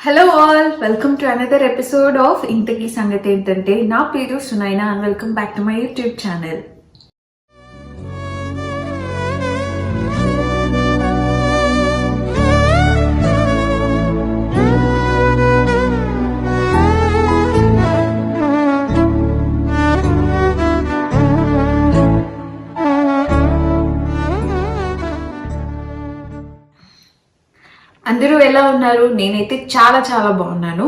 Hello all, welcome to another episode of ఇంతకీ సంగతి ఏంటంటే. నా పేరు Sunaina and welcome back to my YouTube channel. అందరూ ఎలా ఉన్నారు? నేనైతే చాలా చాలా బాగున్నాను.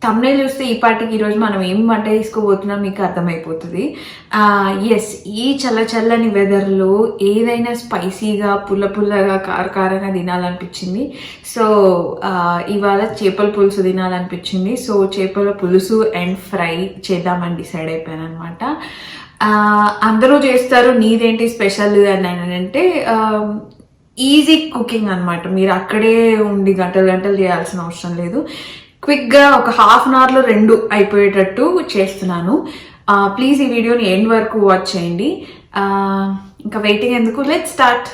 తమ్నైల్ చూస్తే ఈ పాటికి ఈరోజు మనం ఏం వంట తీసుకోబోతున్నాం మీకు అర్థమైపోతుంది. ఎస్, ఈ చల్లని వెదర్లో ఏదైనా స్పైసీగా పుల్లగా కారంగా తినాలనిపించింది. సో ఇవాళ చేపల పులుసు తినాలనిపించింది. సో చేపల పులుసు అండ్ ఫ్రై చేద్దామని డిసైడ్ అయిపోయాను అనమాట. అందరూ చేస్తారు, నీదేంటి స్పెషల్ అని అంటే ఈజీ కుకింగ్ అనమాట. మీరు అక్కడే ఉండి గంటలు చేయాల్సిన అవసరం లేదు. క్విక్గా ఒక హాఫ్ అన్ అవర్లో 2 అయిపోయేటట్టు చేస్తున్నాను. ప్లీజ్ ఈ వీడియోని ఎండ్ వరకు వాచ్ చేయండి. ఇంకా వెయిటింగ్ ఎందుకు, లెట్స్ స్టార్ట్.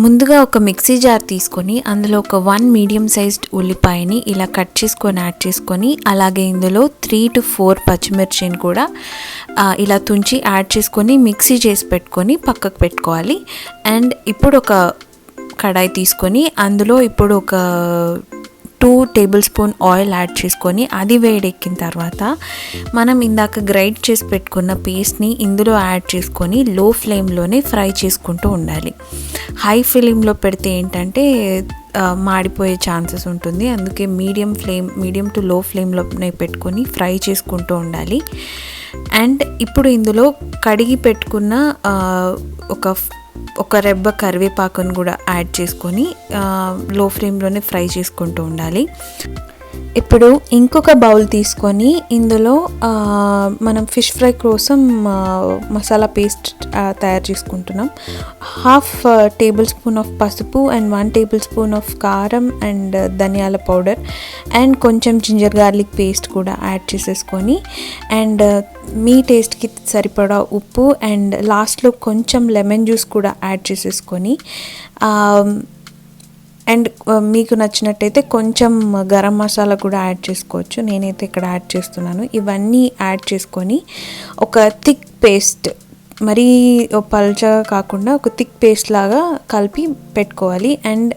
ముందుగా ఒక మిక్సీ జార్ తీసుకొని అందులో ఒక 1 మీడియం సైజ్డ్ ఉల్లిపాయని ఇలా కట్ చేసుకొని యాడ్ చేసుకొని, అలాగే ఇందులో 3 to 4 పచ్చిమిర్చిని కూడా ఇలా తుంచి యాడ్ చేసుకొని మిక్సీ చేసి పెట్టుకొని పక్కకు పెట్టుకోవాలి. అండ్ ఇప్పుడు ఒక కడాయి తీసుకొని అందులో ఇప్పుడు ఒక 2 టేబుల్ స్పూన్ ఆయిల్ యాడ్ చేసుకొని అది వేడెక్కిన తర్వాత మనం ఇందాక గ్రైండ్ చేసి పెట్టుకున్న పేస్ట్ని ఇందులో యాడ్ చేసుకొని లో ఫ్లేమ్లోనే ఫ్రై చేసుకుంటూ ఉండాలి. హై ఫ్లేమ్లో పెడితే ఏంటంటే మాడిపోయే ఛాన్సెస్ ఉంటుంది. అందుకే మీడియం టు లో ఫ్లేమ్లోనే పెట్టుకొని ఫ్రై చేసుకుంటూ ఉండాలి. అండ్ ఇప్పుడు ఇందులో కడిగి పెట్టుకున్న ఒక రెబ్బ కరివేపాకును కూడా యాడ్ చేసుకొని లో ఫ్లేమ్లోనే ఫ్రై చేసుకుంటూ ఉండాలి. ఇప్పుడు ఇంకొక బౌల్ తీసుకొని ఇందులో మనం ఫిష్ ఫ్రై కోసం మసాలా పేస్ట్ తయారు చేసుకుంటున్నాం. 1/2 టేబుల్ స్పూన్ ఆఫ్ పసుపు అండ్ 1 టేబుల్ స్పూన్ ఆఫ్ కారం అండ్ ధనియాల పౌడర్ అండ్ కొంచెం జింజర్ గార్లిక్ పేస్ట్ కూడా యాడ్ చేసేసుకొని, అండ్ మీ టేస్ట్కి సరిపడా ఉప్పు అండ్ లాస్ట్లో కొంచెం లెమన్ జ్యూస్ కూడా యాడ్ చేసేసుకొని, అండ్ మీకు నచ్చినట్టయితే కొంచెం గరం మసాలా కూడా యాడ్ చేసుకోవచ్చు. నేనైతే ఇక్కడ యాడ్ చేస్తున్నాను. ఇవన్నీ యాడ్ చేసుకొని ఒక థిక్ పేస్ట్, మరీ పల్చగా కాకుండా ఒక థిక్ పేస్ట్ లాగా కలిపి పెట్టుకోవాలి. అండ్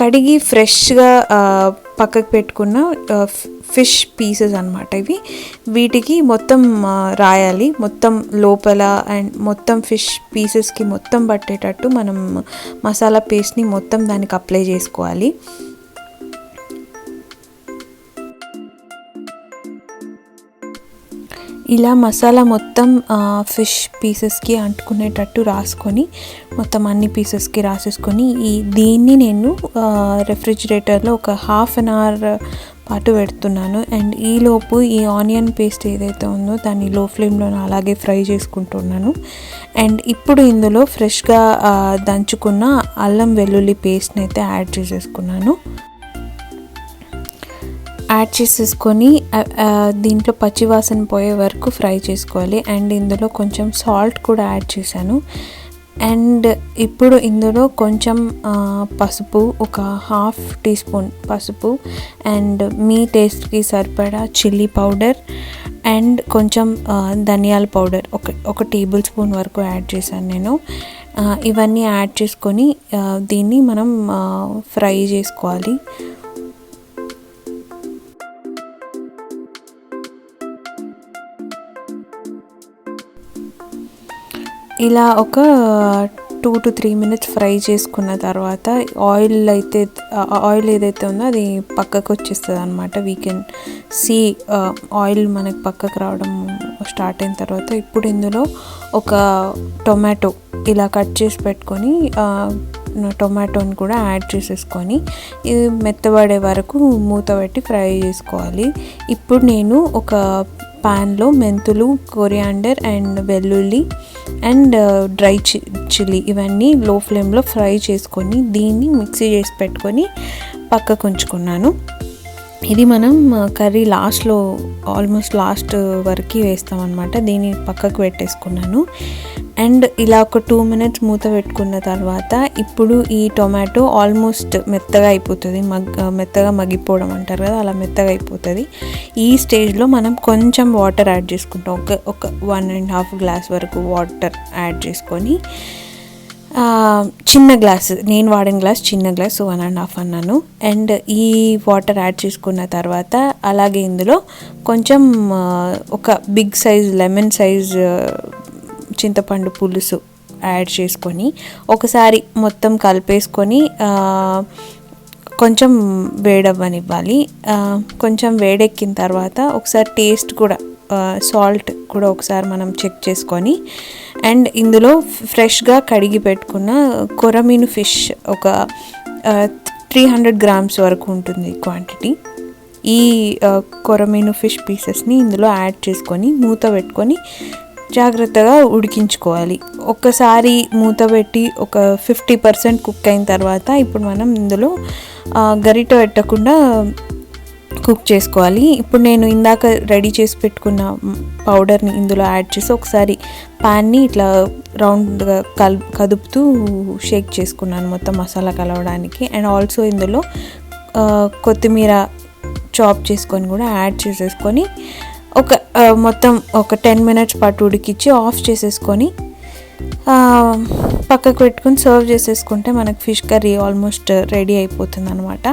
కడిగి ఫ్రెష్గా పక్కకు పెట్టుకున్న ఫిష్ పీసెస్ అనమాట ఇవి. వీటికి మొత్తం రాయాలి, మొత్తం లోపల అండ్ మొత్తం ఫిష్ పీసెస్కి మొత్తం పట్టేటట్టు మనం మసాలా పేస్ట్ని మొత్తం దానికి అప్లై చేసుకోవాలి. ఇలా మసాలా మొత్తం ఫిష్ పీసెస్కి అంటుకునేటట్టు రాసుకొని, మొత్తం అన్ని పీసెస్కి రాసేసుకొని దీన్ని నేను రెఫ్రిజిరేటర్లో ఒక హాఫ్ అన్ అవర్ పాటు పెడుతున్నాను. అండ్ ఈలోపు ఈ ఆనియన్ పేస్ట్ ఏదైతే ఉందో దాన్ని లో ఫ్లేమ్లో అలాగే ఫ్రై చేసుకుంటున్నాను. అండ్ ఇప్పుడు ఇందులో ఫ్రెష్గా దంచుకున్న అల్లం వెల్లుల్లి పేస్ట్ని అయితే యాడ్ చేసేసుకున్నాను. యాడ్ చేసేసుకొని దీంట్లో పచ్చివాసన పోయే వరకు ఫ్రై చేసుకోవాలి. అండ్ ఇందులో కొంచెం సాల్ట్ కూడా యాడ్ చేశాను. అండ్ ఇప్పుడు ఇందులో కొంచెం పసుపు, ఒక 1/2 టీ స్పూన్ పసుపు అండ్ మీ టేస్ట్కి సరిపడా చిల్లీ పౌడర్ అండ్ కొంచెం ధనియాల పౌడర్ ఒక టేబుల్ స్పూన్ వరకు యాడ్ చేశాను నేను. ఇవన్నీ యాడ్ చేసుకొని దీన్ని మనం ఫ్రై చేసుకోవాలి. ఇలా ఒక 2 to 3 మినిట్స్ ఫ్రై చేసుకున్న తర్వాత ఆయిల్ ఏదైతే ఉందో అది పక్కకు వచ్చేస్తుంది అనమాట. వీ కెన్ సీ ఆయిల్ మనకి పక్కకు రావడం స్టార్ట్ అయిన తర్వాత ఇప్పుడు ఇందులో ఒక టొమాటో ఇలా కట్ చేసి పెట్టుకొని టొమాటోని కూడా యాడ్ చేసేసుకొని ఇది మెత్తబడే వరకు మూత పెట్టి ఫ్రై చేసుకోవాలి. ఇప్పుడు నేను ఒక ప్యాన్లో మెంతులు, కొరియాండర్ అండ్ వెల్లుల్లి అండ్ డ్రై చిల్లీ ఇవన్నీ లో ఫ్లేమ్లో ఫ్రై చేసుకొని దీన్ని మిక్సీ చేసి పెట్టుకొని పక్కకు ఉంచుకున్నాను. ఇది మనం కర్రీ లాస్ట్లో ఆల్మోస్ట్ లాస్ట్ వరకు వేస్తామన్నమాట. దీన్ని పక్కకు పెట్టేసుకున్నాను. అండ్ ఇలా ఒక 2 minutes మూత పెట్టుకున్న తర్వాత ఇప్పుడు ఈ టొమాటో ఆల్మోస్ట్ మెత్తగా అయిపోతుంది. మెత్తగా మగ్గిపోవడం అంటారు కదా, అలా మెత్తగా అయిపోతుంది. ఈ స్టేజ్లో మనం కొంచెం వాటర్ యాడ్ చేసుకుంటాం. ఒక 1.5 గ్లాస్ వరకు వాటర్ యాడ్ చేసుకొని, చిన్న గ్లాస్, నేను వాడిన గ్లాస్ చిన్న గ్లాస్, 1.5 అన్నాను. అండ్ ఈ వాటర్ యాడ్ చేసుకున్న తర్వాత అలాగే ఇందులో కొంచెం ఒక బిగ్ సైజ్ లెమన్ సైజ్ చింతపండు పులుసు యాడ్ చేసుకొని ఒకసారి మొత్తం కలిపేసుకొని కొంచెం వేడవ్వనివ్వాలి. కొంచెం వేడెక్కిన తర్వాత ఒకసారి టేస్ట్ కూడా, సాల్ట్ కూడా ఒకసారి మనం చెక్ చేసుకొని, అండ్ ఇందులో ఫ్రెష్గా కడిగి పెట్టుకున్న కొరమీను ఫిష్ ఒక 300 grams వరకు ఉంటుంది క్వాంటిటీ. ఈ కొరమీను ఫిష్ పీసెస్ని ఇందులో యాడ్ చేసుకొని మూత పెట్టుకొని జాగ్రత్తగా ఉడికించుకోవాలి. ఒక్కసారి మూత పెట్టి ఒక 50% కుక్ అయిన తర్వాత ఇప్పుడు మనం ఇందులో గరిట పెట్టకుండా కుక్ చేసుకోవాలి. ఇప్పుడు నేను ఇందాక రెడీ చేసి పెట్టుకున్న పౌడర్ని ఇందులో యాడ్ చేసి ఒకసారి ప్యాన్ని ఇట్లా రౌండ్గా కదుపుతూ షేక్ చేసుకున్నాను మొత్తం మసాలా కలవడానికి. అండ్ ఆల్సో ఇందులో కొత్తిమీర చాప్ చేసుకొని కూడా యాడ్ చేసేసుకొని మొత్తం ఒక 10 minutes పాటు ఉడికించి ఆఫ్ చేసేసుకొని పక్కకు పెట్టుకొని సర్వ్ చేసేసుకుంటే మనకు ఫిష్ కర్రీ ఆల్మోస్ట్ రెడీ అయిపోతుంది అనమాట.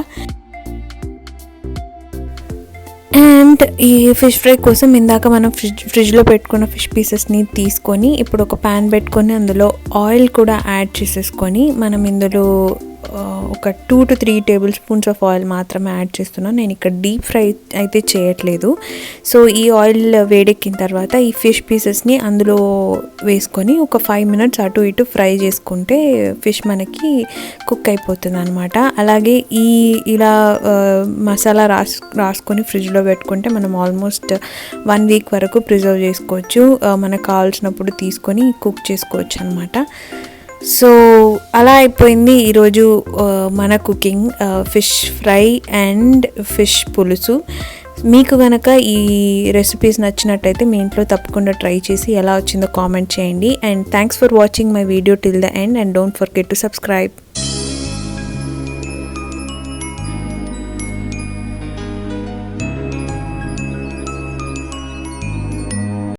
అండ్ ఈ ఫిష్ ఫ్రై కోసం ఇందాక మనం ఫ్రిడ్జ్లో పెట్టుకున్న ఫిష్ పీసెస్ని తీసుకొని ఇప్పుడు ఒక ప్యాన్ పెట్టుకొని అందులో ఆయిల్ కూడా యాడ్ చేసేసుకొని మనం ఇందులో ఒక 2 to 3 tablespoons ఆఫ్ ఆయిల్ మాత్రమే యాడ్ చేస్తున్నాను. నేను ఇక్కడ డీప్ ఫ్రై అయితే చేయట్లేదు. సో ఈ ఆయిల్ వేడెక్కిన తర్వాత ఈ ఫిష్ పీసెస్ని అందులో వేసుకొని ఒక 5 minutes అటు ఇటు ఫ్రై చేసుకుంటే ఫిష్ మనకి కుక్ అయిపోతుంది అనమాట. అలాగే ఇలా మసాలా రాసుకొని ఫ్రిడ్జ్లో పెట్టుకుంటే మనం ఆల్మోస్ట్ 1 week వరకు ప్రిజర్వ్ చేసుకోవచ్చు. మనకు కావాల్సినప్పుడు తీసుకొని కుక్ చేసుకోవచ్చు అనమాట. సో అలా అయిపోయింది ఈరోజు మన cooking, fish fry and fish పులుసు. మీకు కనుక ఈ రెసిపీస్ నచ్చినట్టయితే మీ ఇంట్లో తప్పకుండా ట్రై చేసి ఎలా వచ్చిందో కామెంట్ చేయండి. And thanks for watching my video till the end and don't forget to subscribe.